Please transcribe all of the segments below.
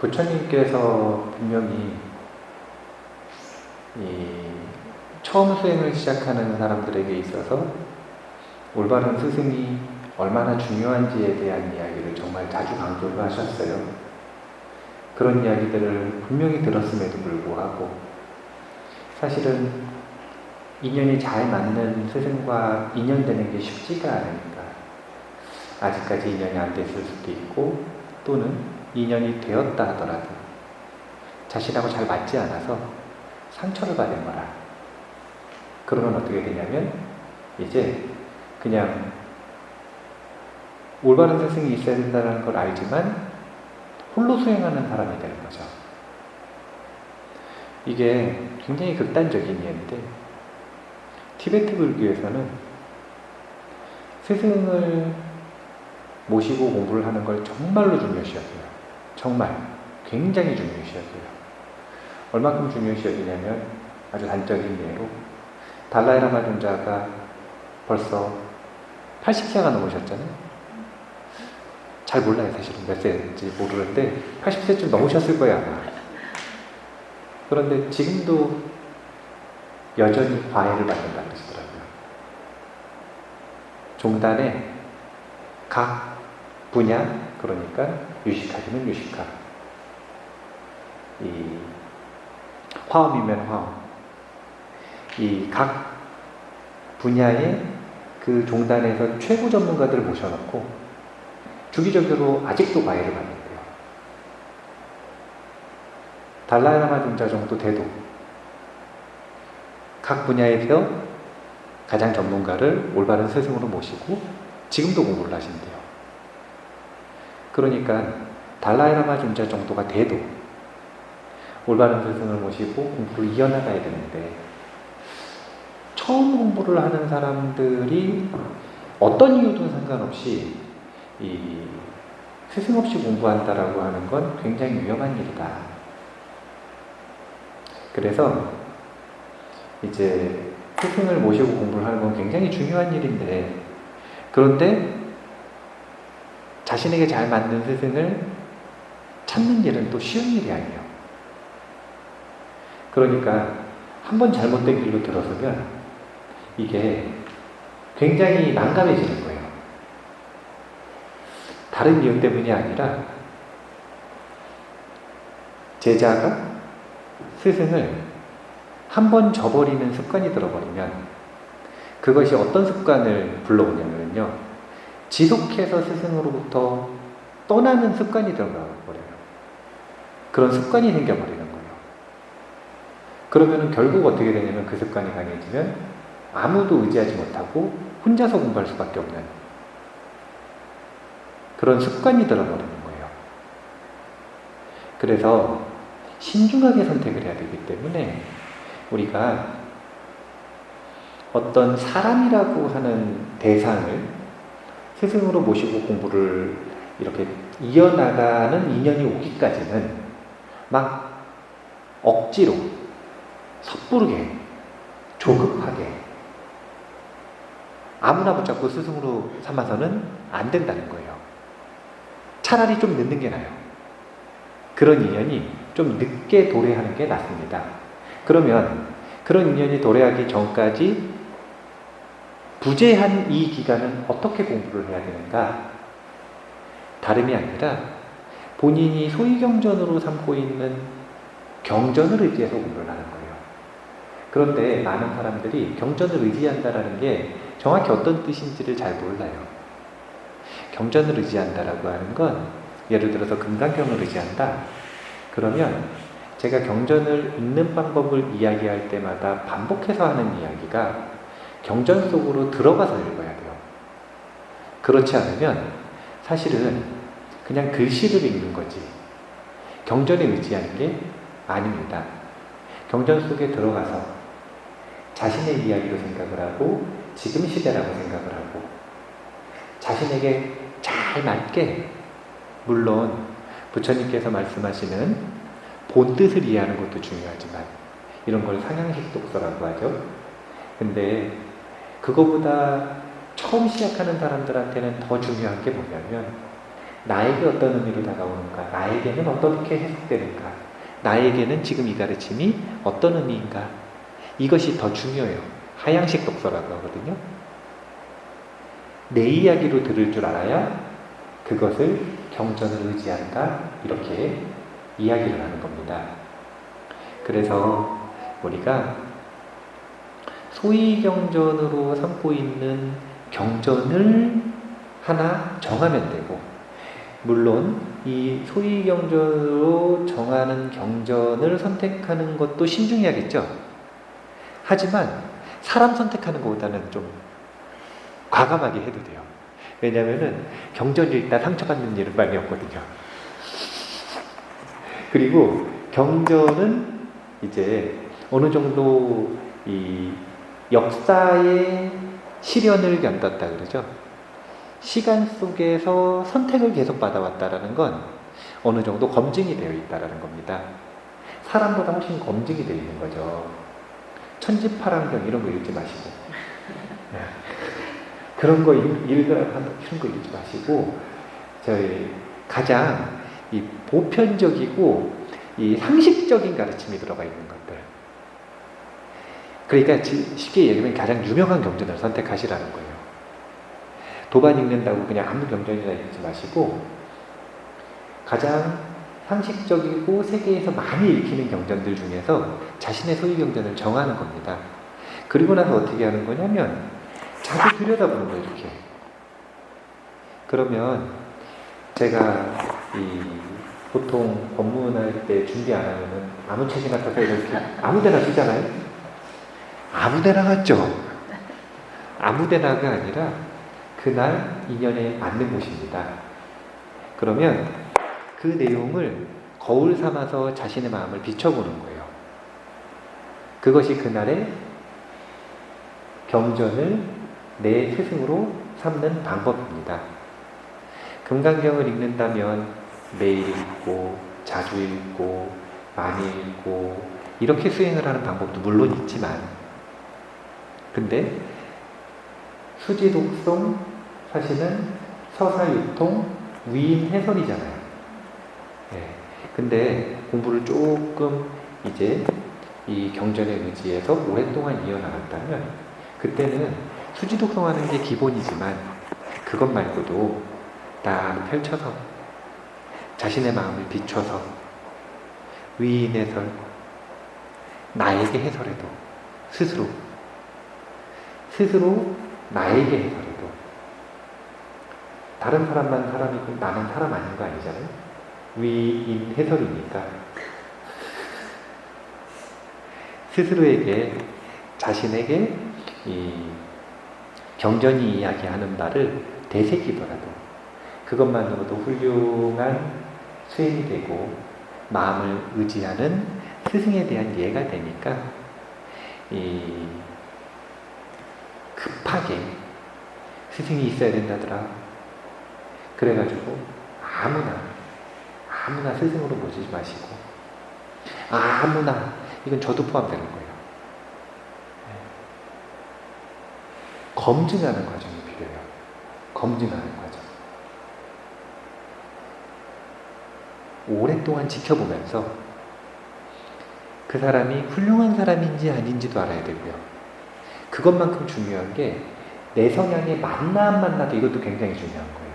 부처님께서 분명히 처음 수행을 시작하는 사람들에게 있어서 올바른 스승이 얼마나 중요한지에 대한 이야기를 정말 자주 강조를 하셨어요. 그런 이야기들을 분명히 들었음에도 불구하고 사실은 인연이 잘 맞는 스승과 인연되는 게 쉽지가 않으니까 아직까지 인연이 안 됐을 수도 있고, 또는 인연이 되었다 하더라도 자신하고 잘 맞지 않아서 상처를 받은 거라. 그러면 어떻게 되냐면 이제 그냥 올바른 스승이 있어야 된다는 걸 알지만 홀로 수행하는 사람이 되는 거죠. 이게 굉장히 극단적인 예인데, 티베트 불교에서는 스승을 모시고 공부를 하는 걸 정말로 중요시 여겨요. 정말 굉장히 중요시 여겨요. 얼마큼 중요시 여기냐면 아주 단적인 예로 달라이라마 존자가 벌써 80세가 넘으셨잖아요. 잘 몰라요. 사실은 몇 세인지 모르는데 80세쯤 넘으셨을 거예요, 아마. 그런데 지금도 여전히 과외를 받는다고 하시더라고요. 종단에 각 분야, 그러니까 유식하기는 유식하, 이 화엄이면 화엄, 이 각 분야의 그 종단에서 최고 전문가들을 모셔놓고 주기적으로 아직도 과외를 받는데요. 달라이라마 존자 정도 돼도 각 분야에서 가장 전문가를 올바른 스승으로 모시고 지금도 공부를 하신대요. 그러니까 달라이라마 존자 정도가 돼도 올바른 스승을 모시고 공부를 이어나가야 되는데, 처음 공부를 하는 사람들이 어떤 이유든 상관없이 이 스승 없이 공부한다라고 하는 건 굉장히 위험한 일이다. 그래서 이제 스승을 모시고 공부를 하는 건 굉장히 중요한 일인데, 그런데 자신에게 잘 맞는 스승을 찾는 일은 또 쉬운 일이 아니에요. 그러니까 한번 잘못된 길로 들어서면 이게 굉장히 난감해지는 거예요. 다른 이유 때문이 아니라 제자가 스승을 한번 저버리는 습관이 들어버리면 그것이 어떤 습관을 불러오냐면요, 지속해서 스승으로부터 떠나는 습관이 들어버려요. 그런 습관이 생겨버리는 거예요. 그러면 결국 어떻게 되냐면 그 습관이 강해지면 아무도 의지하지 못하고 혼자서 공부할 수밖에 없는 그런 습관이 들어버리는 거예요. 그래서 신중하게 선택을 해야 되기 때문에 우리가 어떤 사람이라고 하는 대상을 스승으로 모시고 공부를 이렇게 이어나가는 인연이 오기까지는 막 억지로 섣부르게 조급하게 아무나 붙잡고 스승으로 삼아서는 안 된다는 거예요. 차라리 좀 늦는 게 나아요. 그런 인연이 좀 늦게 도래하는 게 낫습니다. 그러면 그런 인연이 도래하기 전까지 부재한 이 기간은 어떻게 공부를 해야 되는가? 다름이 아니라 본인이 소위경전으로 삼고 있는 경전을 의지해서 공부를 하는 거예요. 그런데 많은 사람들이 경전을 의지한다라는 게 정확히 어떤 뜻인지를 잘 몰라요. 경전을 의지한다라고 하는 건, 예를 들어서 금강경을 의지한다. 그러면 제가 경전을 읽는 방법을 이야기할 때마다 반복해서 하는 이야기가 경전 속으로 들어가서 읽어야 돼요. 그렇지 않으면 사실은 그냥 글씨를 읽는 거지 경전에 의지하는 게 아닙니다. 경전 속에 들어가서 자신의 이야기로 생각을 하고 지금 시대라고 생각을 하고 자신에게 잘 맞게, 물론 부처님께서 말씀하시는 본뜻을 이해하는 것도 중요하지만 이런 걸 상향식 독서라고 하죠. 근데 그거보다 처음 시작하는 사람들한테는 더 중요한 게 뭐냐면 나에게 어떤 의미로 다가오는가, 나에게는 어떻게 해석되는가, 나에게는 지금 이 가르침이 어떤 의미인가, 이것이 더 중요해요. 하향식 독서라고 하거든요. 내 이야기로 들을 줄 알아야 그것을 경전을 의지한다, 이렇게 이야기를 하는 겁니다. 그래서 우리가 소위 경전으로 삼고 있는 경전을 하나 정하면 되고, 물론 이 소위 경전으로 정하는 경전을 선택하는 것도 신중해야겠죠. 하지만 사람 선택하는 것보다는 좀 과감하게 해도 돼요. 왜냐하면 경전 읽다 상처받는 일은 많이 없거든요. 그리고 경전은 이제 어느 정도 이 역사의 시련을 견뎠다 그러죠. 시간 속에서 선택을 계속 받아왔다라는 건 어느 정도 검증이 되어 있다라는 겁니다. 사람보다 훨씬 검증이 되어 있는 거죠. 천지파랑경 이런 거 읽지 마시고, 그런 거 읽으라고 하는 이런 거 읽지 마시고, 저희 가장 이 보편적이고 이 상식적인 가르침이 들어가 있는 것들. 그러니까 쉽게 얘기하면 가장 유명한 경전을 선택하시라는 거예요. 도반 읽는다고 그냥 아무 경전이나 읽지 마시고, 가장 상식적이고 세계에서 많이 읽히는 경전들 중에서 자신의 소유 경전을 정하는 겁니다. 그리고 나서 어떻게 하는 거냐면 자주 들여다보는 거예요, 이렇게. 그러면 제가 보통 법문할 때 준비 안 하면은 아무 책이나 타서 이렇게 아무 데나 쓰잖아요. 아무 데나 갔죠. 아무 데나가 아니라 그날 인연에 맞는 곳입니다. 그러면 그 내용을 거울 삼아서 자신의 마음을 비춰보는 거예요. 그것이 그날의 경전을 내 스승으로 삼는 방법입니다. 금강경을 읽는다면 매일 읽고 자주 읽고 많이 읽고 이렇게 수행을 하는 방법도 물론 있지만, 근데 수지독송 사실은 서사유통 위인 해설이잖아요. 네. 근데 공부를 조금 이제 이 경전에 의지해서 오랫동안 이어나갔다면 그때는 수지독송하는 게 기본이지만 그것 말고도 딱 펼쳐서 자신의 마음을 비춰서 위인 해설, 나에게 해설해도 스스로 나에게 해설해도, 다른 사람만 사람이고 나는 사람 아닌 거 아니잖아요. 위인 해설이니까 스스로에게, 자신에게 이 경전이 이야기하는 바를 되새기더라도 그것만으로도 훌륭한 수행이 되고 마음을 의지하는 스승에 대한 이해가 되니까 급하게 스승이 있어야 된다더라. 그래가지고 아무나 스승으로 모시지 마시고, 아무나, 이건 저도 포함되는 거예요. 검증하는 과정이 필요해요. 검증하는 과정. 오랫동안 지켜보면서 그 사람이 훌륭한 사람인지 아닌지도 알아야 되고요. 그것만큼 중요한 게 내 성향에 맞나 안 맞나도, 이것도 굉장히 중요한 거예요.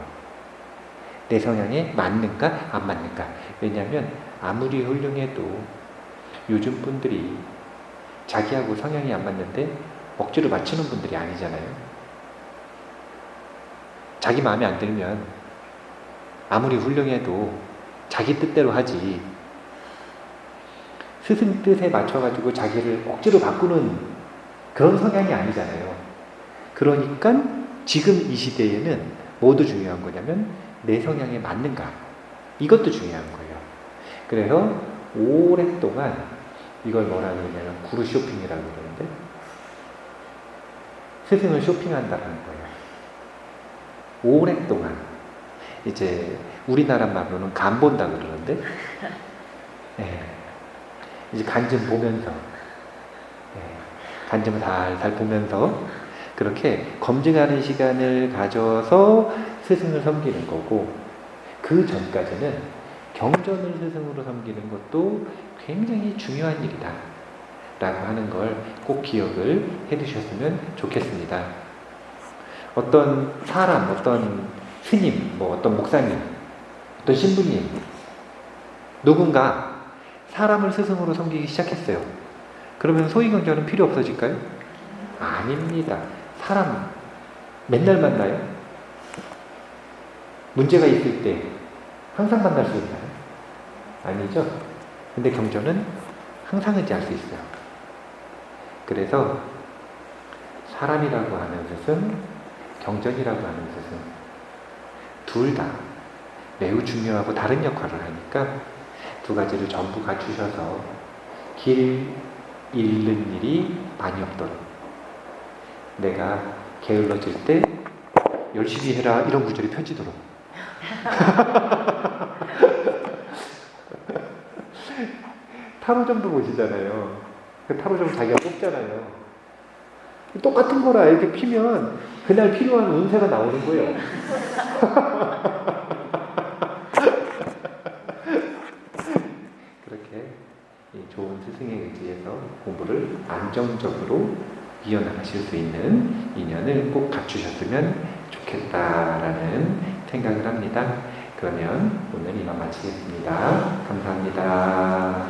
내 성향에 맞는가 안 맞는가. 왜냐하면 아무리 훌륭해도 요즘 분들이 자기하고 성향이 안 맞는데 억지로 맞추는 분들이 아니잖아요. 자기 마음에 안 들면 아무리 훌륭해도 자기 뜻대로 하지, 스승 뜻에 맞춰가지고 자기를 억지로 바꾸는 그런 성향이 아니잖아요. 그러니까 지금 이 시대에는 뭐도 중요한 거냐면 내 성향에 맞는가, 이것도 중요한 거예요. 그래서 오랫동안 이걸 뭐라 그러냐면 구루 쇼핑이라고 그러는데, 스승을 쇼핑한다는 거예요. 오랫동안. 이제 우리나라 말로는 간 본다 그러는데, 이제 간 좀 보면서, 간 좀 살살 보면서 그렇게 검증하는 시간을 가져서 스승을 섬기는 거고, 그 전까지는 경전을 스승으로 섬기는 것도 굉장히 중요한 일이다 라고 하는 걸 꼭 기억을 해 두셨으면 좋겠습니다. 어떤 사람, 어떤 스님, 어떤 목사님, 어떤 신부님, 누군가 사람을 스승으로 섬기기 시작했어요. 그러면 소위경전은 필요 없어질까요? 아닙니다. 사람 맨날 만나요? 문제가 있을 때 항상 만날 수 있나요? 아니죠. 근데 경전은 항상 의지할 수 있어요. 그래서 사람이라고 하는 스승, 경전이라고 하는 스승, 둘 다 매우 중요하고 다른 역할을 하니까 두 가지를 전부 갖추셔서 길 잃는 일이 많이 없도록, 내가 게을러질 때 열심히 해라 이런 구절이 펴지도록 타로점도 보시잖아요. 그 타로점 자기가 뽑잖아요. 똑같은 거라 이렇게 피면 그날 필요한 운세가 나오는 거예요. 그렇게 좋은 스승에 의지해서 공부를 안정적으로 이어나가실 수 있는 인연을 꼭 갖추셨으면 좋겠다라는 생각을 합니다. 그러면 오늘 이만 마치겠습니다. 감사합니다.